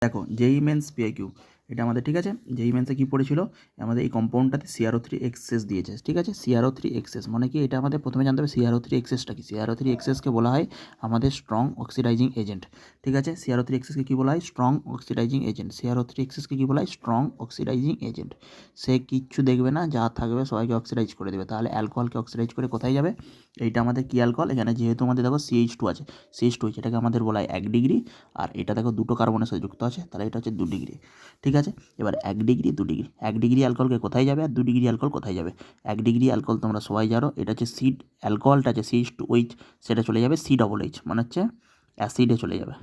দেখো যেই men's PIQ এটা আমাদের ঠিক আছে। যেই মেন্সে কী পড়েছিল আমাদের এই কম্পাউন্ডটাতে CrO3 এক্সেস দিয়েছে, ঠিক আছে। CrO3 এক্সেস মানে কি, এটা আমাদের প্রথমে জানতে হবে CrO3 এক্সেসটা কি। CrO3 এক্সেসকে বলা হয় আমাদের স্ট্রং অক্সিডাইজিং এজেন্ট, ঠিক আছে। CrO3 এক্সেসকে কী বলা হয়, স্ট্রং অক্সিডাইজিং এজেন্ট। CrO3 এক্সেসকে কী বলা হয়, স্ট্রং অক্সিডাইজিং এজেন্ট। সে কিচ্ছু দেখবে না, যা থাকবে সবাইকে অক্সিডাইজ করে দেবে। তাহলে অ্যালকোহলকে অক্সিডাইজ করে কোথায় যাবে, এইটা আমাদের কি অ্যালকোহল, এখানে যেহেতু আমাদের দেখো CH2 আছে, CH2 এটাকে আমাদের বলা হয় 1 ডিগ্রি, আর এটা দেখো দুটো কার্বনের সাথে যুক্ত আছে, তাহলে এটা হচ্ছে 2 ডিগ্রি, ঠিক আছে। এবার 1 ডিগ্রি 2 ডিগ্রি, 1 ডিগ্রি অ্যালকোহলকে কোথায় যাবে আর 2 ডিগ্রি অ্যালকোহল কোথায় যাবে। 1 ডিগ্রি অ্যালকোহল তোমরা সবাই জানো, এটা হচ্ছে সিড অ্যালকোহলটা আছে CH2OH, সেটা চলে যাবে COOH মানে হচ্ছে অ্যাসিডে চলে যাবে।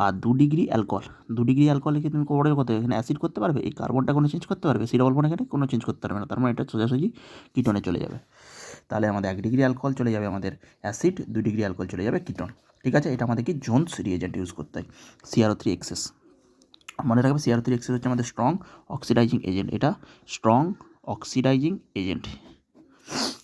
আর 2 ডিগ্রি অ্যালকোহল, 2 ডিগ্রি অ্যালকোহলকে তুমি কোবরের করতে এখানে অ্যাসিড করতে পারবে, এই কার্বনটা কোনো চেঞ্জ করতে পারবে, C এখানে কোনো চেঞ্জ করতে পারবে না, তার মানে এটা সোজাসুজি কিটোনে চলে যাবে। তাহলে আমাদের 1 ডিগ্রি অ্যালকোহল চলে যাবে আমাদের অ্যাসিড, 2 ডিগ্রি অ্যালকোহল চলে যাবে কিটোন, ঠিক আছে। এটা আমাদেরকে জোনস রিএজেন্ট ইউজ করতে হয়। CrO3 এক্সেস মনে রাখবে, CrO3 এক্সেস হচ্ছে আমাদের স্ট্রং অক্সিডাইজিং এজেন্ট, এটা স্ট্রং অক্সিডাইজিং এজেন্ট,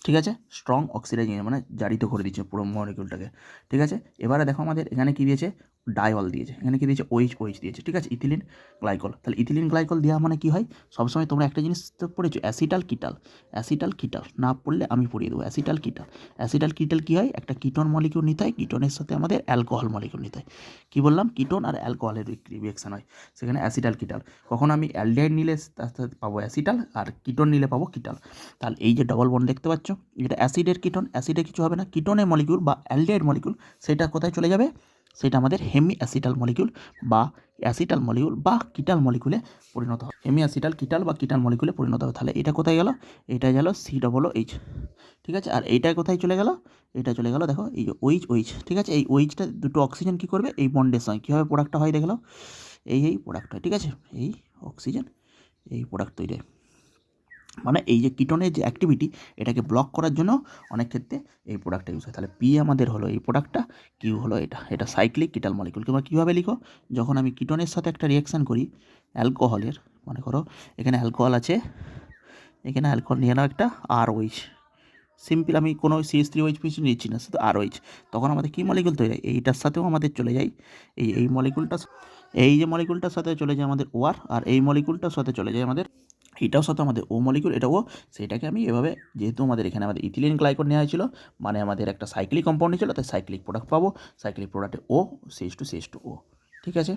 ঠিক আছে। স্ট্রং অক্সিডাইজিং মানে জারিত করে দিচ্ছে পুরো মলিকিউলটাকে, ঠিক আছে। এবারে দেখো আমাদের এখানে কী দিয়েছে, ডায়ল দিয়েছে, এখানে কী দিয়েছে OH দিয়েছে, ঠিক আছে, ইথিলিন গ্লাইকল। তাহলে ইথিলিন গ্লাইকল দেওয়া মানে কী হয়, সবসময় তোমরা একটা জিনিস তো পড়েছো, অ্যাসিটাল কিটাল। অ্যাসিটাল কিটাল না পড়লে আমি পড়িয়ে দেবো, অ্যাসিটাল কিটাল। অ্যাসিটাল কিটাল কী হয়, একটা কিটোন মলিকিউল নিতে হয়, কিটোনের সাথে আমাদের অ্যালকোহল মলিকিউল নিতে হয়। কী বললাম, কিটোন আর অ্যালকোহলের রিঅ্যাকশন হয়, সেখানে অ্যাসিটাল কিটাল। কখন আমি অ্যালডিহাইড নিলে তার সাথে পাবো অ্যাসিটাল, আর কিটোন নিলে পাবো কিটাল। তাহলে এই যে ডবল বন্ড দেখতে পাচ্ছ, এটা অ্যাসিডের কিটোন, অ্যাসিডের কিছু হবে না, কিটোনের মলিকিউল বা অ্যালডিহাইড মলিকিউল সেটা কোথায় চলে যাবে, সেটা আমাদের হেমি অ্যাসিটাল মলিকিউল বা অ্যাসিটাল মলিকিউল বা কিটাল মলিকিউলে পরিণত হবে। হেমি অ্যাসিটাল কিটাল বা কিটাল মলিকিউলে পরিণত হবে। তাহলে এটা কোথায় গেল, এটা গেল COOH, ঠিক আছে। আর এইটা কোথায় চলে গেল, এটা চলে গেল দেখো এই যে OH, ঠিক আছে। এই OHটা দুটো অক্সিজেন কী করবে, এই বন্ডের সঙ্গে কীভাবে প্রোডাক্টটা হয় দেখলো, এই প্রোডাক্ট হয়, ঠিক আছে। এই অক্সিজেন এই প্রোডাক্ট তৈরি হয়। মানে এই যে কিটোনের যে অ্যাক্টিভিটি, এটাকে ব্লক করার জন্য অনেক ক্ষেত্রে এই প্রোডাক্টটা ইউজ হয়। তাহলে পি আমাদের হলো এই প্রোডাক্টটা, কিউ হলো এটা সাইক্লিক কিটাল মলিকিউল। তোমরা কীভাবে লিখো, যখন আমি কিটোনের সাথে একটা রিয়াকশান করি অ্যালকোহলের, মনে করো এখানে অ্যালকোহল আছে, এখানে অ্যালকোহল নিয়ে নাও একটা OH, সিম্পল, আমি কোনো CH3OH কিছু নিচ্ছি না, শুধু OH, তখন আমাদের কী মলিকুল তৈরি হয়, এইটার সাথেও আমাদের চলে যায় এই মলিকুলটা, এই যে মলিকুলটার সাথে চলে যায় আমাদের OR, আর এই মলিকুলটার সাথে চলে যায় আমাদের, এটাও সাথে আমাদের ও মলিকুল, এটাও, সেটাকে আমি এভাবে, যেহেতু আমাদের এখানে আমাদের ইথিলিন গ্লাইকল নেওয়া হয়েছিল, মানে আমাদের একটা সাইক্লিক কম্পাউন্ড ছিল, তাই সাইক্লিক প্রোডাক্ট পাবো, সাইক্লিক প্রোডাক্টে CH2 CH2O, ঠিক আছে।